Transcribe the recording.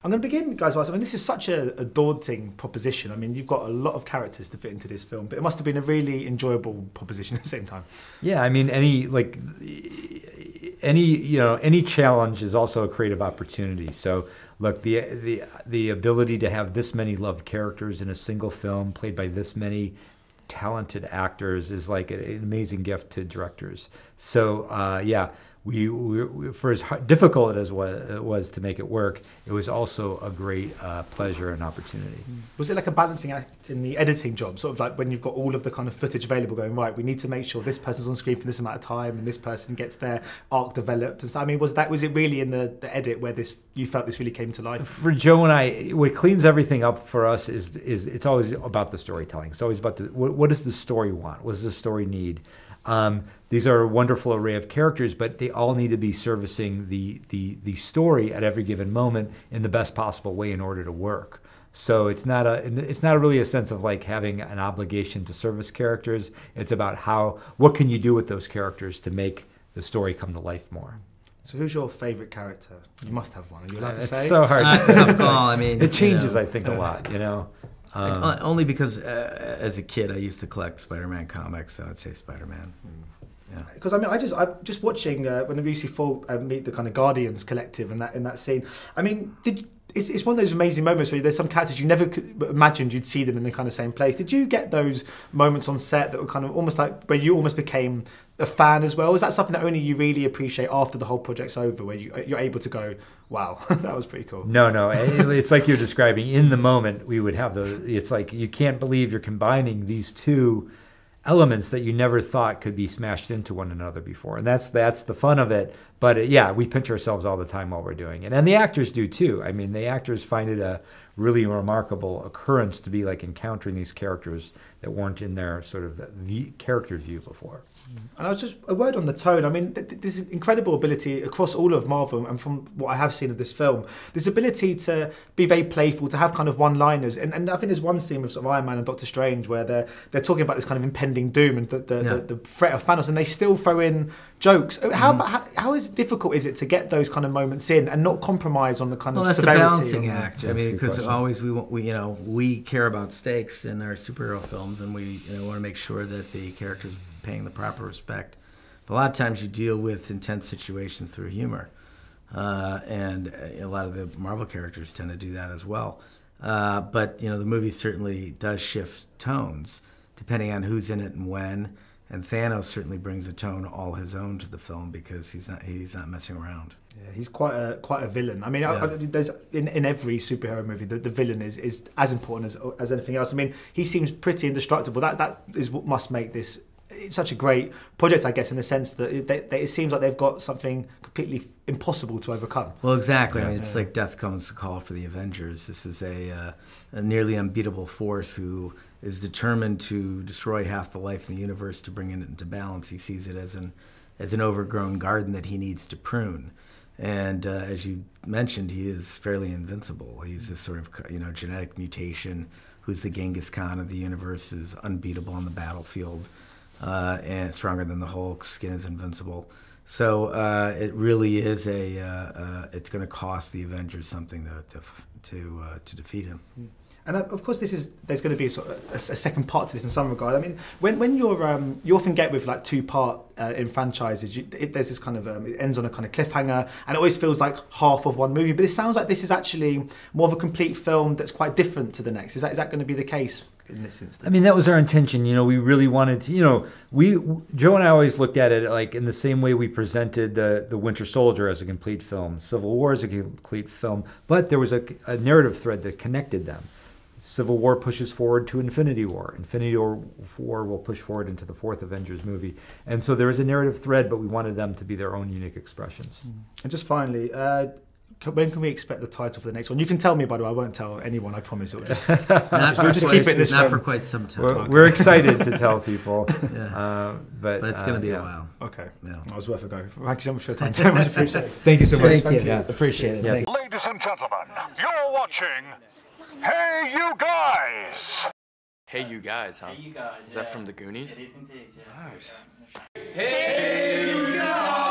I'm going to begin, guys. I mean, this is such a daunting proposition. I mean, you've got a lot of characters to fit into this film, but it must have been a really enjoyable proposition at the same time. Yeah, I mean, any challenge is also a creative opportunity. So, look, the ability to have this many loved characters in a single film, played by this many talented actors, is like an amazing gift to directors. So, we for as difficult as it was to make it work, it was also a great pleasure and opportunity. Was it like a balancing act in the editing job, sort of like when you've got all of the kind of footage available going, right, we need to make sure this person's on screen for this amount of time and this person gets their arc developed and so, I mean, was it really in the edit where you felt this really came to life? For Joe and I, what cleans everything up for us is it's always about the storytelling. It's always about what does the story want? What does the story need? These are a wonderful array of characters, but they all need to be servicing the story at every given moment in the best possible way in order to work. So it's not really a sense of like having an obligation to service characters. It's about what can you do with those characters to make the story come to life more. So who's your favourite character? You must have one. Are you allowed to say? It's so hard. It's a tough call. I mean, it changes, I think, a lot. Only because as a kid I used to collect Spider-Man comics, so I'd say Spider-Man. Yeah. Because I mean, I'm just watching when Lucy Falk meet the kind of Guardians collective in that scene. I mean, it's one of those amazing moments where there's some characters you never could imagined you'd see them in the kind of same place. Did you get those moments on set that were kind of almost like where you almost became a fan as well? Is that something that only you really appreciate after the whole project's over, where you're able to go, wow, that was pretty cool? No, it's like you're describing. In the moment, we would have those. It's like you can't believe you're combining these two elements that you never thought could be smashed into one another before, and that's the fun of it. But we pinch ourselves all the time while we're doing it, and the actors do too. I mean, the actors find it a really remarkable occurrence to be like encountering these characters that weren't in their sort of the character view before. And I was just a word on the tone. I mean, this incredible ability across all of Marvel, and from what I have seen of this film, this ability to be very playful, to have kind of one-liners. And I think there's one scene with sort of Iron Man and Doctor Strange where they're talking about this kind of impending doom and the threat of Thanos, and they still throw in jokes. How difficult is it to get those kind of moments in and not compromise on the kind of severity? Well, that's a balancing act. I mean, because always we care about stakes in our superhero films, and we want to make sure that the characters paying the proper respect. But a lot of times you deal with intense situations through humor, and a lot of the Marvel characters tend to do that as well. But the movie certainly does shift tones depending on who's in it and when. And Thanos certainly brings a tone all his own to the film because he's not messing around. Yeah, he's quite a villain. I mean, there's in every superhero movie, the villain is as important as anything else. I mean, he seems pretty indestructible. That is what must make this such a great project, I guess, in the sense that it seems like they've got something completely impossible to overcome. Well, exactly. I mean, it's like death comes to call for the Avengers. This is a nearly unbeatable force who is determined to destroy half the life in the universe to bring it into balance. He sees it as an overgrown garden that he needs to prune. And as you mentioned, he is fairly invincible. He's this sort of genetic mutation who's the Genghis Khan of the universe, is unbeatable on the battlefield. And stronger than the Hulk, skin is invincible. So it really is it's going to cost the Avengers something to defeat him. And of course, there's going to be a second part to this in some regard. I mean, when you often get with like two-part in franchises, there's this kind of it ends on a kind of cliffhanger, and it always feels like half of one movie. But it sounds like this is actually more of a complete film that's quite different to the next. Is that going to be the case in this instance? I mean, that was our intention. We really wanted to. Joe and I always looked at it like in the same way we presented the Winter Soldier as a complete film, Civil War as a complete film, but there was a narrative thread that connected them. Civil War pushes forward to Infinity War. Infinity War will push forward into the fourth Avengers movie. And so there is a narrative thread, but we wanted them to be their own unique expressions. And just finally, when can we expect the title for the next one? You can tell me, by the way. I won't tell anyone, I promise. We'll just keep it this way. Not for quite some time. We're excited to tell people. But it's going to be a while. Okay. Yeah. That was worth a go. Thank you so much for your time. So much appreciated. Thank you so much. Thank you. Yeah. Appreciate it. Ladies and gentlemen, you're watching Hey You Guys! Hey You Guys, huh? Hey You Guys. Is that from the Goonies? It is indeed, yes. Nice. Hey You Guys!